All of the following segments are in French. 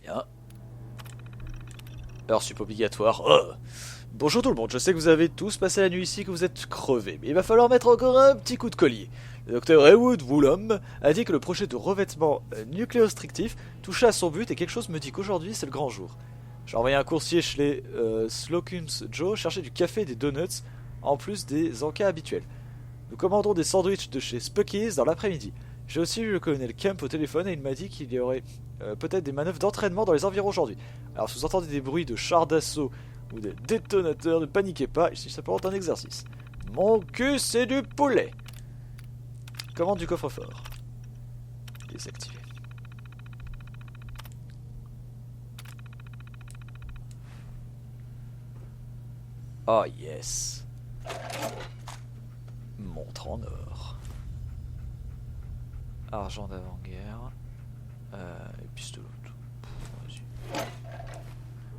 Bien. Heure sup obligatoire. Oh. Bonjour tout le monde, je sais que vous avez tous passé la nuit ici, que vous êtes crevés, mais il va falloir mettre encore un petit coup de collier. Le docteur Heywood Woolham a dit que le projet de revêtement nucléostrictif touchait à son but et quelque chose me dit qu'aujourd'hui c'est le grand jour. J'ai envoyé un coursier chez les Slocum's Joe chercher du café et des donuts, en plus des encas habituels. Nous commandons des sandwichs de chez Spucky's dans l'après-midi. J'ai aussi eu le colonel Kemp au téléphone et il m'a dit qu'il y aurait peut-être des manœuvres d'entraînement dans les environs aujourd'hui. Alors si vous entendez des bruits de chars d'assaut ou des détonateurs, ne paniquez pas, ici ça peut être un exercice. Mon cul c'est du poulet. Commande du coffre-fort. Désactivé. Oh yes. Montre en or. Argent d'avant-guerre. Et pistolet.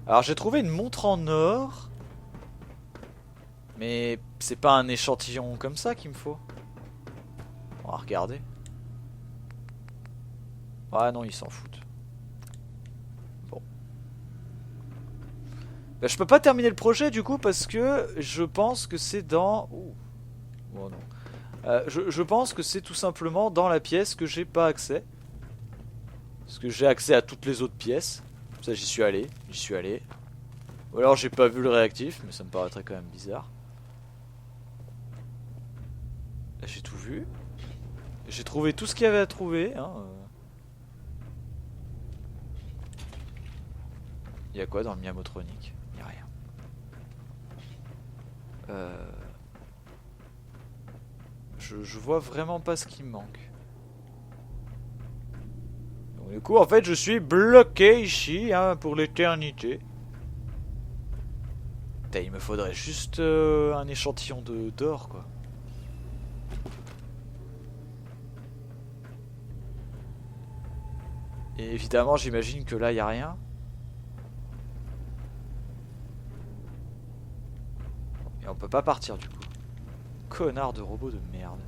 Alors j'ai trouvé une montre en or. Mais c'est pas un échantillon comme ça qu'il me faut. On va regarder. Ah non, ils s'en foutent. Bon. Bah, je peux pas terminer le projet du coup parce que je pense que c'est dans... Ouh. Oh non. Je pense que c'est tout simplement dans la pièce que j'ai pas accès. Parce que j'ai accès à toutes les autres pièces. Ça j'y suis allé. Ou alors j'ai pas vu le réactif, mais ça me paraîtrait quand même bizarre. Là j'ai tout vu. J'ai trouvé tout ce qu'il y avait à trouver. Hein. Il y a quoi dans le Miamotronic? Il y a rien. Je vois vraiment pas ce qui me manque. Donc, du coup, en fait, je suis bloqué ici hein, pour l'éternité. Il me faudrait juste un échantillon d'or, quoi. Et évidemment, j'imagine que là, il n'y a rien. Et on peut pas partir, du coup. Connard de robot de merde.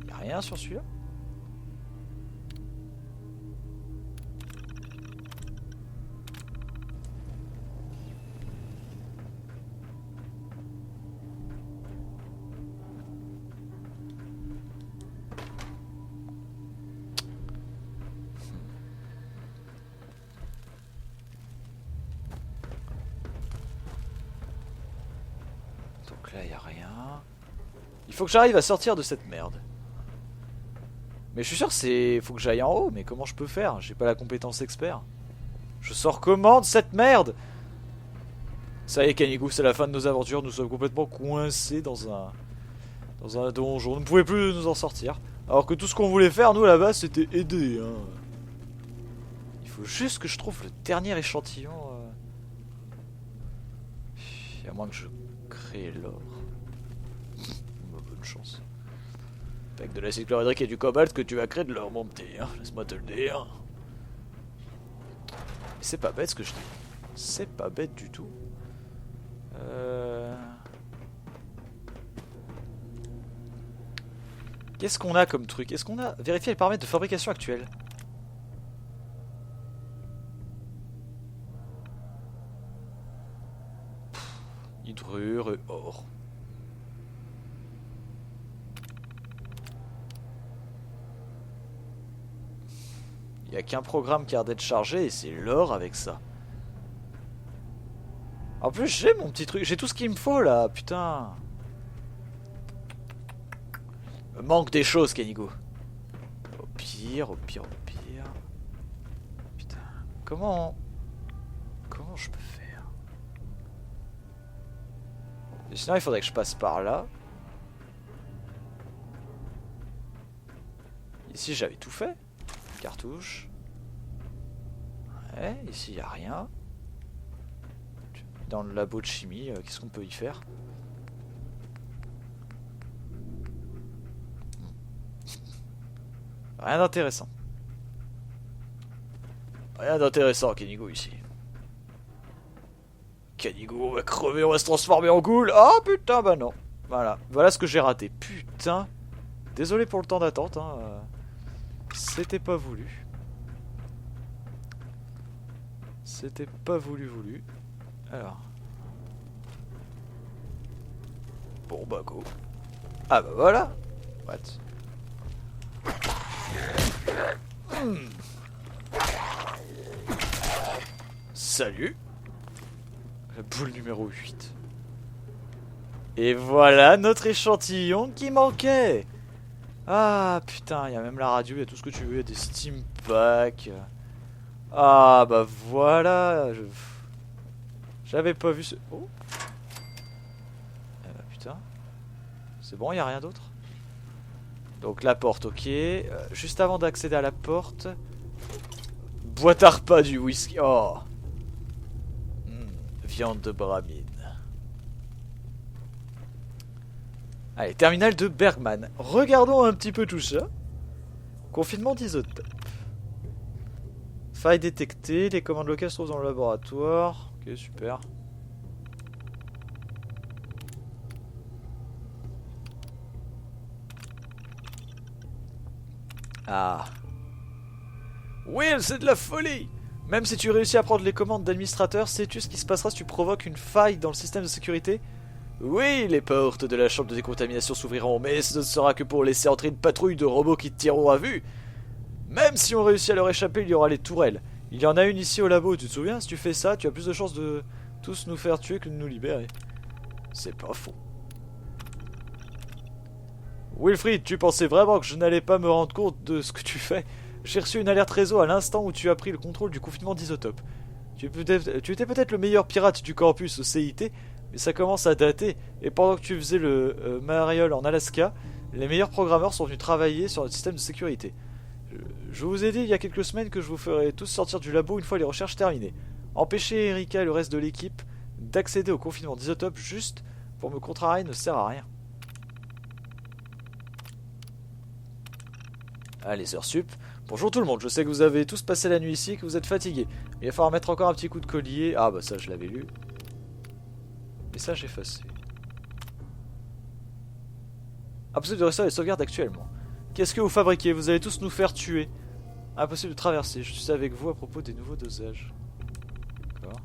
Y a rien sur celui-là? Donc là, y a rien. Il faut que j'arrive à sortir de cette merde. Mais je suis sûr c'est... Faut que j'aille en haut, mais comment je peux faire? J'ai pas la compétence expert. Je sors comment de cette merde? Ça y est Kanigou, c'est la fin de nos aventures, nous sommes complètement coincés dans un donjon. On ne pouvait plus nous en sortir. Alors que tout ce qu'on voulait faire, nous, à la base, c'était aider. Hein. Il faut juste que je trouve le dernier échantillon. À moins que je crée l'or. Bonne chance. Avec de l'acide chlorhydrique et du cobalt que tu vas créer de l'or, mon petit. Hein. Laisse-moi te le dire. C'est pas bête ce que je dis. C'est pas bête du tout. Qu'est-ce qu'on a comme truc? Est-ce qu'on a vérifié les paramètres de fabrication actuels? Hydrure et or. Il n'y a qu'un programme qui a l'air d'être chargé et c'est l'or avec ça. En plus j'ai mon petit truc, j'ai tout ce qu'il me faut là, putain. Me manque des choses Kenigo. Au pire. Putain, comment je peux faire? Et sinon il faudrait que je passe par là. Ici j'avais tout fait. Cartouche. Ouais, ici il n'y a rien. Dans le labo de chimie, qu'est-ce qu'on peut y faire? Rien d'intéressant. Rien d'intéressant, Kenigo, ici. Kenigo, on va crever, on va se transformer en ghoul. Oh putain, bah non. Voilà ce que j'ai raté. Putain. Désolé pour le temps d'attente. Hein. C'était pas voulu. C'était pas voulu. Alors. Bon bah go. Ah bah voilà. What? Salut. La boule numéro 8. Et voilà notre échantillon qui manquait. Ah putain, il y a même la radio, il y a tout ce que tu veux, il y a des steam packs. Ah bah voilà. J'avais pas vu ce... Oh. Eh bah putain. C'est bon, il n'y a rien d'autre. Donc la porte, ok. Juste avant d'accéder à la porte... Boîte à repas du whisky. Oh. Viande de bramine. Allez, terminal de Bergman. Regardons un petit peu tout ça. Confinement d'isotope. Faille détectée. Les commandes locales se trouvent dans le laboratoire. Ok, super. Ah. Will, c'est de la folie! Même si tu réussis à prendre les commandes d'administrateur, sais-tu ce qui se passera si tu provoques une faille dans le système de sécurité? Oui, les portes de la chambre de décontamination s'ouvriront, mais ce ne sera que pour laisser entrer une patrouille de robots qui te tireront à vue. Même si on réussit à leur échapper, il y aura les tourelles. Il y en a une ici au labo, tu te souviens? Si tu fais ça, tu as plus de chances de tous nous faire tuer que de nous libérer. C'est pas faux. Wilfried, tu pensais vraiment que je n'allais pas me rendre compte de ce que tu fais? J'ai reçu une alerte réseau à l'instant où tu as pris le contrôle du confinement d'Isotope. Tu étais peut-être le meilleur pirate du campus au CIT, mais ça commence à dater, et pendant que tu faisais le Mariol en Alaska, les meilleurs programmeurs sont venus travailler sur notre système de sécurité. Je vous ai dit il y a quelques semaines que je vous ferai tous sortir du labo une fois les recherches terminées. Empêcher Erika et le reste de l'équipe d'accéder au confinement d'Isotope juste pour me contrarier ne sert à rien. Ah, les heures sup. Bonjour tout le monde, je sais que vous avez tous passé la nuit ici et que vous êtes fatigués. Mais il va falloir mettre encore un petit coup de collier. Ah bah ça je l'avais lu. Message effacé. Impossible de restaurer les sauvegardes actuellement. Qu'est-ce que vous fabriquez? Vous allez tous nous faire tuer. Impossible de traverser, je suis avec vous à propos des nouveaux dosages. D'accord.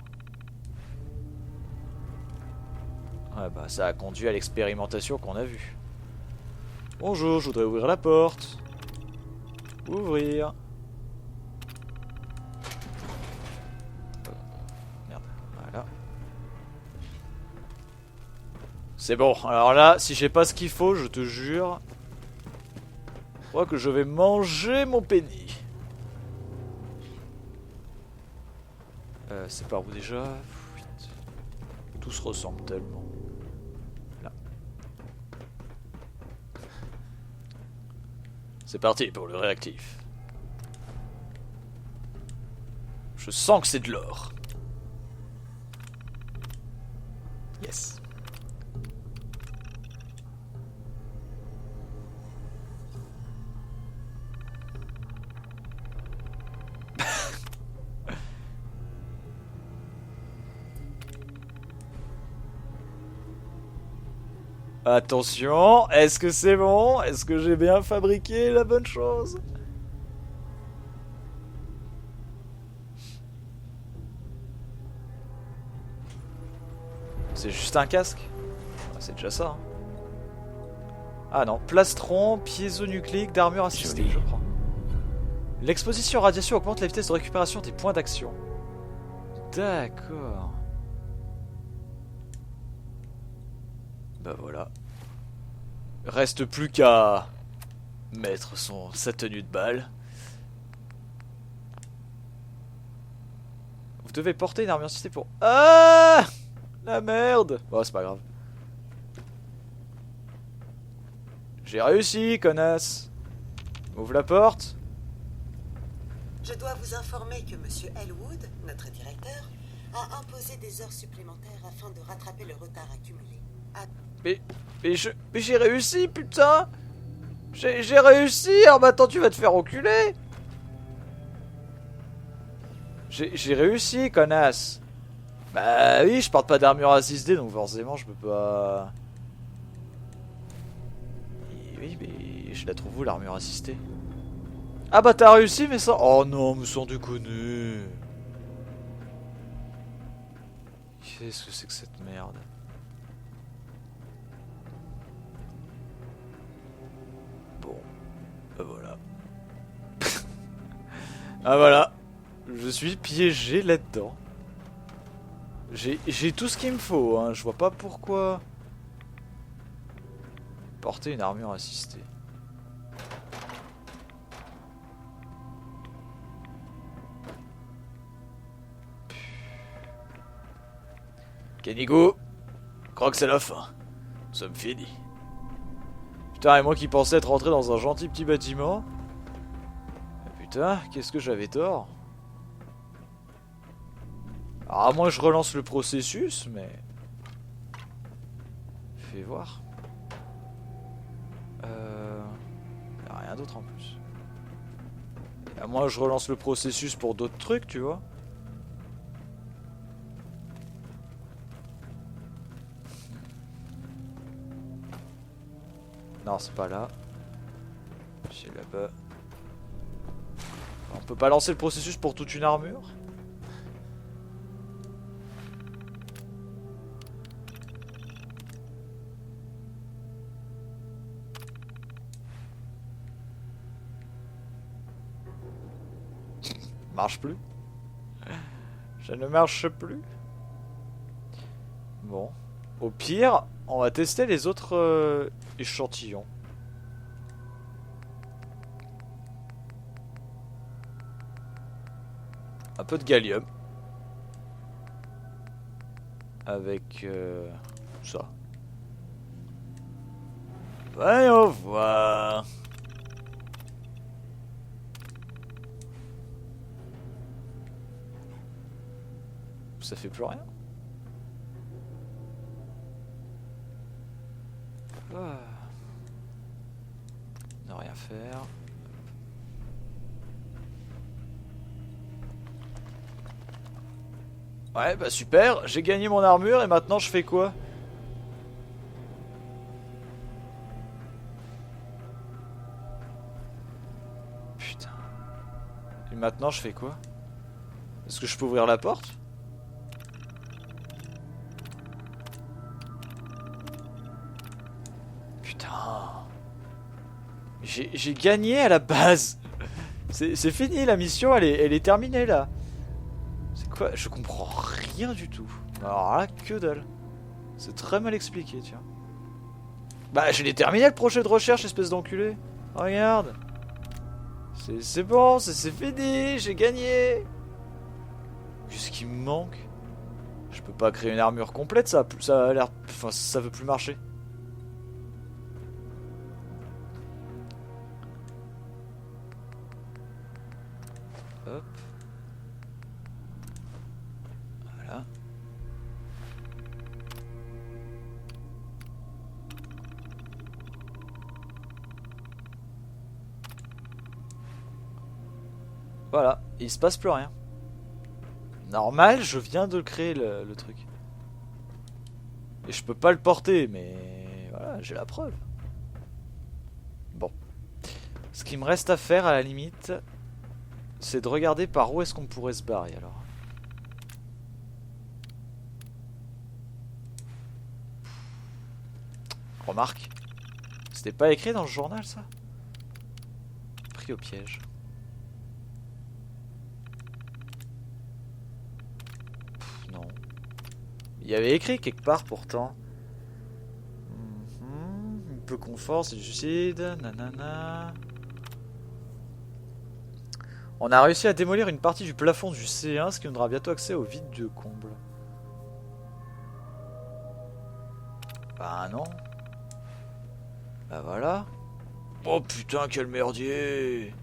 Ouais bah ça a conduit à l'expérimentation qu'on a vue. Bonjour, je voudrais ouvrir la porte. Ouvrir. Merde, voilà. C'est bon, alors là, si j'ai pas ce qu'il faut, je te jure, je crois que je vais manger mon penny. C'est par où déjà? Tout se ressemble tellement. Là. C'est parti pour le réactif. Je sens que c'est de l'or. Yes. Attention, est-ce que c'est bon? Est-ce que j'ai bien fabriqué la bonne chose? C'est juste un casque? C'est déjà ça. Hein. Ah non, plastron, piézonucléique d'armure assistée, je prends. L'exposition aux radiations augmente la vitesse de récupération des points d'action. D'accord. Bah voilà. Reste plus qu'à mettre sa tenue de balle. Vous devez porter une armure assistée pour... Ah! La merde! Bon, c'est pas grave. J'ai réussi, connasse. Ouvre la porte. Je dois vous informer que Monsieur Elwood, notre directeur, a imposé des heures supplémentaires afin de rattraper le retard accumulé. Mais j'ai réussi, putain! J'ai réussi! Alors maintenant tu vas te faire enculer! J'ai réussi, connasse! Bah oui, je porte pas d'armure assistée, donc forcément je peux pas... Et oui, mais je la trouve où l'armure assistée? Ah bah t'as réussi mais ça... Oh non, mais sans déconner. Qu'est-ce que c'est que cette merde? Bon, bah voilà. Ah voilà. Je suis piégé là-dedans. J'ai tout ce qu'il me faut, hein. Je vois pas pourquoi... Porter une armure assistée. Kenigo, je crois que c'est la fin. Nous sommes finis. Putain, et moi qui pensais être rentré dans un gentil petit bâtiment. Putain, qu'est-ce que j'avais tort. Alors à moins que je relance le processus, mais... Fais voir. Y a rien d'autre en plus. À moins que je relance le processus pour d'autres trucs, tu vois. Non, c'est pas là. C'est là-bas. On peut pas lancer le processus pour toute une armure? Marche plus. Ça ne marche plus. Bon. Au pire, on va tester les autres échantillons. Un peu de gallium. Avec ça. Voyons voir. Ça fait plus rien. Ah. Ne rien faire. Ouais, bah super, j'ai gagné mon armure et maintenant je fais quoi? Putain. Et maintenant je fais quoi? Est-ce que je peux ouvrir la porte? Putain. J'ai gagné à la base. C'est fini, la mission, elle est terminée là. C'est quoi? Je comprends rien du tout. Alors là, que dalle. C'est très mal expliqué, tiens. Bah, je l'ai terminé le projet de recherche, espèce d'enculé. Regarde. C'est bon, c'est fini, j'ai gagné. Qu'est-ce qui me manque? Je peux pas créer une armure complète, ça a l'air... Enfin, ça veut plus marcher. Hop. Voilà. Voilà, il se passe plus rien. Normal, je viens de créer le truc. Et je peux pas le porter, mais voilà, j'ai la preuve. Bon. Ce qui me reste à faire, à la limite, c'est de regarder par où est-ce qu'on pourrait se barrer, alors. Remarque. C'était pas écrit dans le journal, ça? Pris au piège. Non. Il y avait écrit quelque part pourtant. Peu confort, c'est du suicide. Nanana. On a réussi à démolir une partie du plafond du C1, ce qui nous donnera bientôt accès au vide de comble. Bah non. Bah voilà. Oh putain, quel merdier.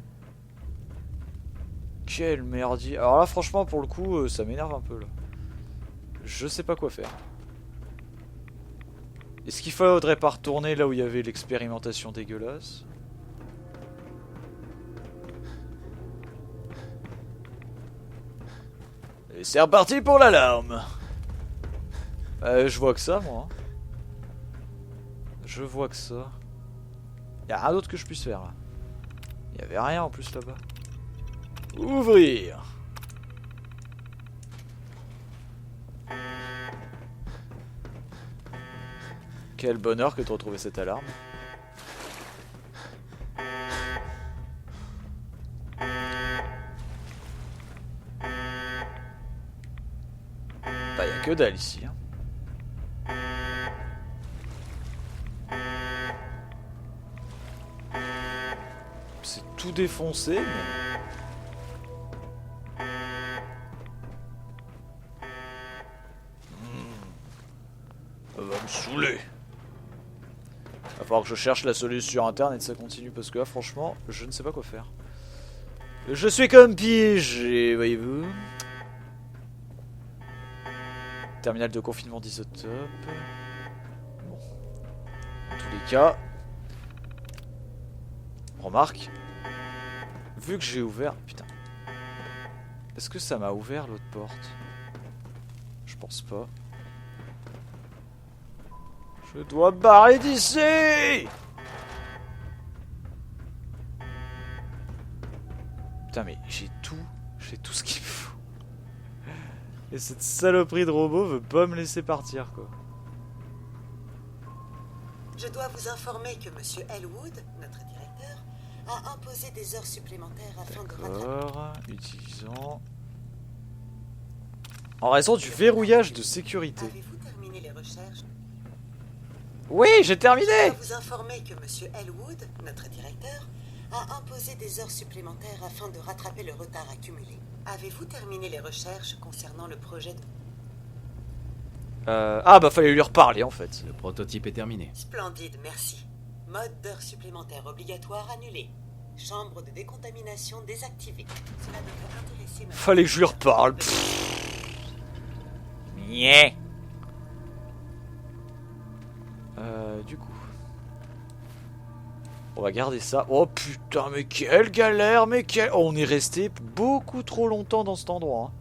Quel merdier. Alors là, franchement, pour le coup, ça m'énerve un peu là. Je sais pas quoi faire. Est-ce qu'il faudrait pas retourner là où il y avait l'expérimentation dégueulasse? Et c'est reparti pour l'alarme. Je vois que ça, moi. Je vois que ça. Y'a rien d'autre que je puisse faire là. Il y avait rien en plus là-bas. Ouvrir. Quel bonheur que de retrouver cette alarme. Bah, y a que dalle ici. Hein. C'est tout défoncé, mais... Ça va me saouler. Va falloir que je cherche la solution interne et que ça continue parce que là, franchement, je ne sais pas quoi faire. Je suis comme piégé, voyez-vous. Terminal de confinement d'isotope. Bon. Dans tous les cas. Remarque. Vu que j'ai ouvert... Putain. Est-ce que ça m'a ouvert l'autre porte? Je pense pas. Je dois barrer d'ici! Putain mais j'ai tout ce qu'il me faut. Et cette saloperie de robot veut pas me laisser partir quoi. Je dois vous informer que Monsieur Elwood, notre directeur, a imposé des heures supplémentaires afin de rattraper... D'accord, utilisant... En raison du verrouillage de sécurité. Avez-vous terminé les recherches? Oui, j'ai terminé! Je dois vous informer que Monsieur Elwood, notre directeur, a imposé des heures supplémentaires afin de rattraper le retard accumulé. Avez-vous terminé les recherches concernant le projet de... Ah bah fallait lui reparler en fait. Le prototype est terminé. Splendide, merci. Mode d'heures supplémentaires obligatoire annulé. Chambre de décontamination désactivée. Cela devrait intéresser notre... Fallait que je lui reparle. Nyeh. Du coup... On va garder ça. Oh putain, mais quelle galère, mais quelle... Oh, on est resté beaucoup trop longtemps dans cet endroit. Hein.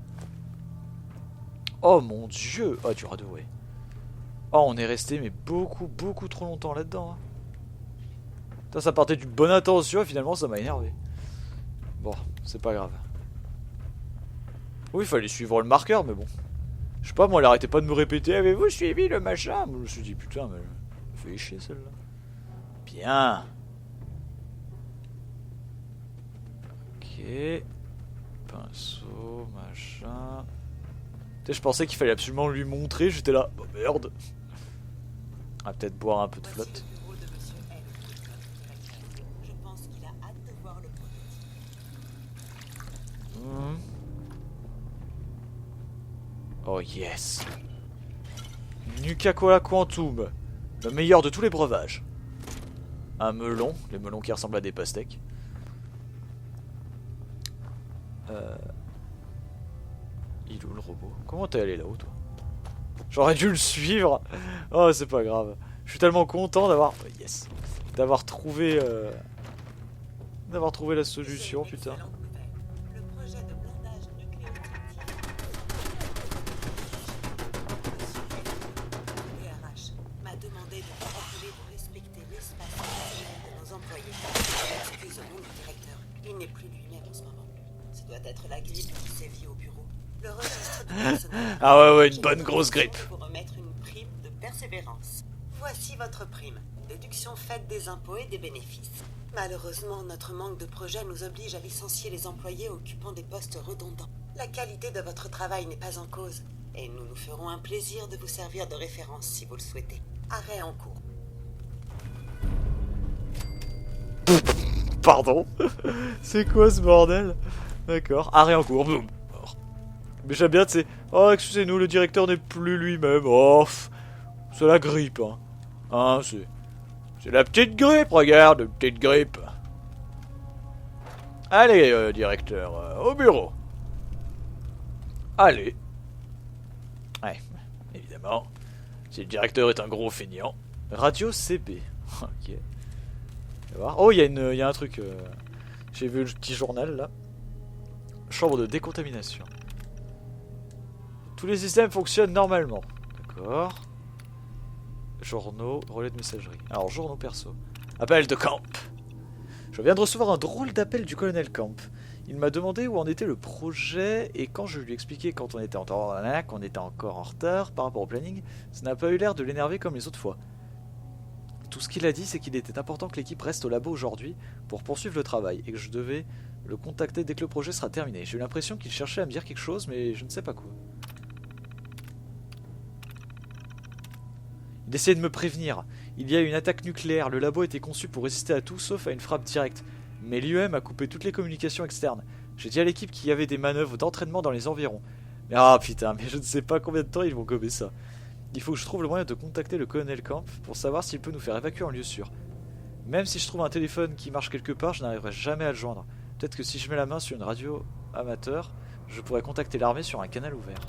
Oh mon dieu. Oh, du radeau, ouais. Oh, on est resté, mais beaucoup trop longtemps là-dedans. Hein. Putain, ça partait d'une bonne intention et finalement ça m'a énervé. Bon, c'est pas grave. Oui, il fallait suivre le marqueur, mais bon. Je sais pas, moi, elle arrêtait pas de me répéter. Avez-vous suivi le machin? Moi, je me suis dit, putain, mais... Elle fait chier celle-là. Bien. Ok. Pinceau, machin. Tu sais, je pensais qu'il fallait absolument lui montrer. J'étais là. Oh merde. On va peut-être boire un peu de flotte. Voici le bureau de Monsieur Elwood, notre directeur. Je pense qu'il a hâte de voir le prototype. Oh yes. Nuka-Cola Quantum. Le meilleur de tous les breuvages. Un melon. Les melons qui ressemblent à des pastèques. Il est où le robot? Comment t'es allé là-haut toi? J'aurais dû le suivre. Oh c'est pas grave. Je suis tellement content d'avoir... Oh, yes. D'avoir trouvé... D'avoir trouvé la solution, putain. Le projet de blindage nucléotactique DRH m'a demandé de vous rappeler de respecter l'espace personnel de nos employés. Excuse au nom du directeur, il n'est plus lui-même en ce moment. Ce doit être la grippe qui sévit au bureau. Le registre du personnel. Ah ouais, ouais, une bonne grosse grippe. Pour remettre une prime de persévérance. Voici votre prime. Déduction faite des impôts et des bénéfices. Malheureusement, notre manque de projet nous oblige à licencier les employés occupant des postes redondants. La qualité de votre travail n'est pas en cause, et nous nous ferons un plaisir de vous servir de référence si vous le souhaitez. Arrêt en cours. Pardon. C'est quoi ce bordel? D'accord. Arrêt en cours. Boum. Mais j'aime bien, tu sais. Oh, excusez-nous, le directeur n'est plus lui-même. Oh, c'est la grippe, hein. Hein, c'est la petite grippe, regarde, une petite grippe. Allez, directeur, au bureau. Allez. Ouais, évidemment. Si le directeur est un gros feignant. Radio CP. Ok. On va voir. Oh, il y a un truc. J'ai vu le petit journal, là. Chambre de décontamination. Tous les systèmes fonctionnent normalement. D'accord. Journaux, relais de messagerie. Alors, journaux perso. Appel de camp. Je viens de recevoir un drôle d'appel du colonel Camp. Il m'a demandé où en était le projet, et quand je lui ai expliqué quand on était qu'on était encore en retard par rapport au planning, ça n'a pas eu l'air de l'énerver comme les autres fois. Tout ce qu'il a dit, c'est qu'il était important que l'équipe reste au labo aujourd'hui pour poursuivre le travail, et que je devais le contacter dès que le projet sera terminé. J'ai eu l'impression qu'il cherchait à me dire quelque chose, mais je ne sais pas quoi. Il essayait de me prévenir. Il y a eu une attaque nucléaire, le labo était conçu pour résister à tout sauf à une frappe directe. Mais l'UM a coupé toutes les communications externes. J'ai dit à l'équipe qu'il y avait des manœuvres d'entraînement dans les environs. Mais ah putain, mais je ne sais pas combien de temps ils vont gober ça. Il faut que je trouve le moyen de contacter le colonel Camp pour savoir s'il peut nous faire évacuer en lieu sûr. Même si je trouve un téléphone qui marche quelque part, je n'arriverai jamais à le joindre. Peut-être que si je mets la main sur une radio amateur, je pourrais contacter l'armée sur un canal ouvert.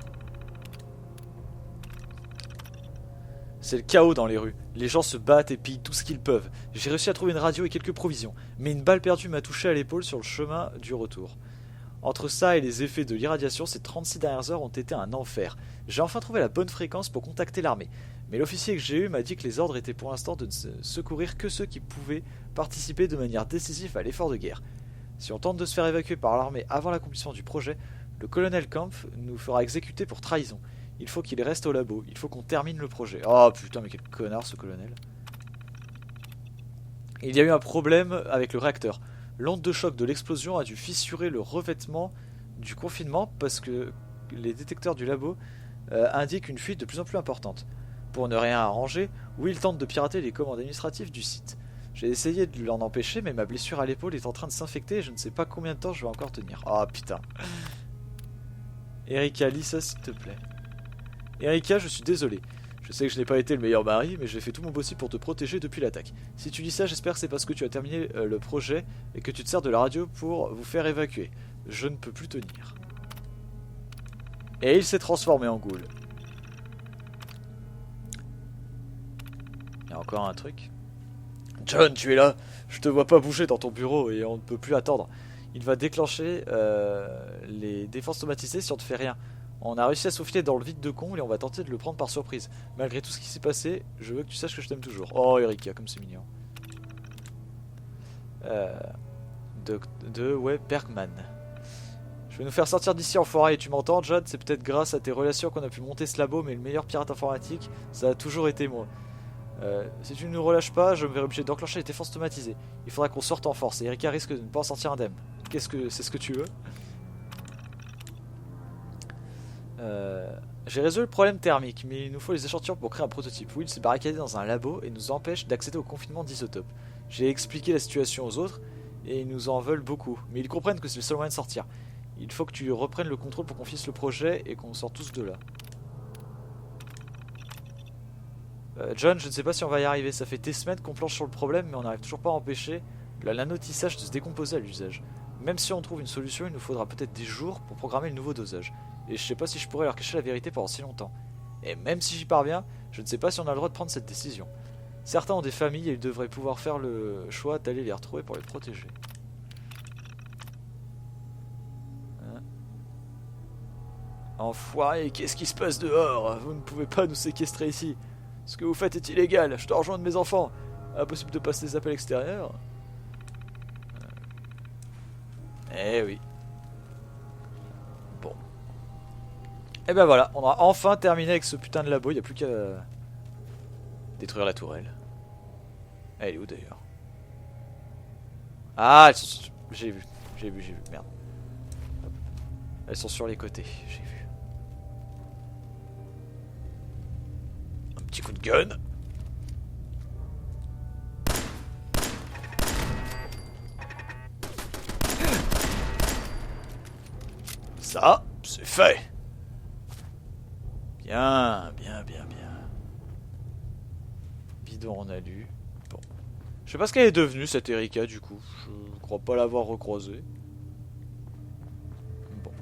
C'est le chaos dans les rues. Les gens se battent et pillent tout ce qu'ils peuvent. J'ai réussi à trouver une radio et quelques provisions, mais une balle perdue m'a touché à l'épaule sur le chemin du retour. Entre ça et les effets de l'irradiation, ces 36 dernières heures ont été un enfer. J'ai enfin trouvé la bonne fréquence pour contacter l'armée. Mais l'officier que j'ai eu m'a dit que les ordres étaient pour l'instant de ne secourir que ceux qui pouvaient participer de manière décisive à l'effort de guerre. Si on tente de se faire évacuer par l'armée avant l'accomplissement du projet, le colonel Camp nous fera exécuter pour trahison. Il faut qu'il reste au labo, il faut qu'on termine le projet. Oh putain, mais quel connard ce colonel. Il y a eu un problème avec le réacteur. L'onde de choc de l'explosion a dû fissurer le revêtement du confinement parce que les détecteurs du labo indiquent une fuite de plus en plus importante. Pour ne rien arranger, Will tente de pirater les commandes administratives du site. J'ai essayé de l'en empêcher, mais ma blessure à l'épaule est en train de s'infecter et je ne sais pas combien de temps je vais encore tenir. Ah putain. Erika, lis ça s'il te plaît. Erika, je suis désolé. Je sais que je n'ai pas été le meilleur mari, mais j'ai fait tout mon possible pour te protéger depuis l'attaque. Si tu lis ça, j'espère que c'est parce que tu as terminé le projet et que tu te sers de la radio pour vous faire évacuer. Je ne peux plus tenir. Et il s'est transformé en ghoul. Il y a encore un truc. John, tu es là. Je te vois pas bouger dans ton bureau et on ne peut plus attendre. Il va déclencher les défenses automatisées si on ne fait rien. On a réussi à s'aufiler dans le vide de con et on va tenter de le prendre par surprise. Malgré tout ce qui s'est passé, je veux que tu saches que je t'aime toujours. Oh Erika, comme c'est mignon. Ouais, Bergman. Je vais nous faire sortir d'ici enfoiré, tu m'entends John? C'est peut-être grâce à tes relations qu'on a pu monter ce labo, mais le meilleur pirate informatique, ça a toujours été moi. Si tu ne nous relâches pas, je me verrai obligé d'enclencher les défenses automatisées. Il faudra qu'on sorte en force et Erika risque de ne pas en sortir indemne. C'est ce que tu veux? J'ai résolu le problème thermique, mais il nous faut les échantillons pour créer un prototype. Will s'est barricadé dans un labo et nous empêche d'accéder au confinement d'isotopes. J'ai expliqué la situation aux autres et ils nous en veulent beaucoup, mais ils comprennent que c'est le seul moyen de sortir. Il faut que tu reprennes le contrôle pour qu'on finisse le projet et qu'on sorte tous de là. John, je ne sais pas si on va y arriver. Ça fait des semaines qu'on planche sur le problème, mais on n'arrive toujours pas à empêcher le nanotissage de se décomposer à l'usage. Même si on trouve une solution, il nous faudra peut-être des jours pour programmer le nouveau dosage. Et je sais pas si je pourrais leur cacher la vérité pendant si longtemps. Et même si j'y parviens, je ne sais pas si on a le droit de prendre cette décision. Certains ont des familles et ils devraient pouvoir faire le choix d'aller les retrouver pour les protéger. Hein? Enfoiré, qu'est-ce qui se passe dehors? Vous ne pouvez pas nous séquestrer ici. Ce que vous faites est illégal, je dois rejoindre mes enfants. Impossible de passer des appels extérieurs. Eh oui. Bon. Et ben voilà, on a enfin terminé avec ce putain de labo, il n'y a plus qu'à détruire la tourelle. Elle est où d'ailleurs? Ah, j'ai vu, merde. Elles sont sur les côtés, j'ai vu. Un petit coup de gun. Ça, c'est fait. Bien. Bidon on a lu. Bon. Je sais pas ce qu'elle est devenue cette Erika du coup. Je crois pas l'avoir recroisée. Bon.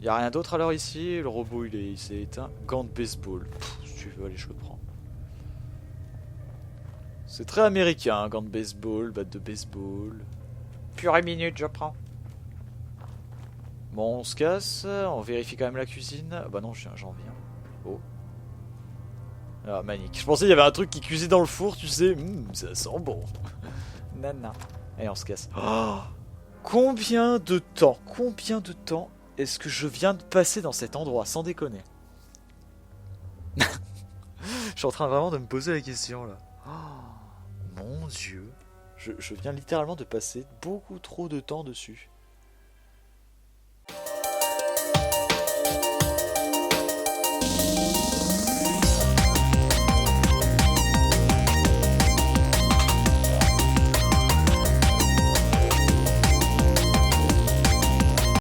Y a rien d'autre alors ici. Le robot il s'est éteint. Gant de baseball. Si tu veux, allez je le prends. C'est très américain, hein, gant de baseball, batte de baseball. Pure minute, je prends. Bon, on se casse, on vérifie quand même la cuisine. Bah non, j'en viens. Oh. Ah, magnifique. Je pensais qu'il y avait un truc qui cuisait dans le four, tu sais. Ça sent bon. Nana. Allez, on se casse. Oh, combien de temps est-ce que je viens de passer dans cet endroit, sans déconner? Je suis en train vraiment de me poser la question, là. Oh, mon Dieu. Je viens littéralement de passer beaucoup trop de temps dessus.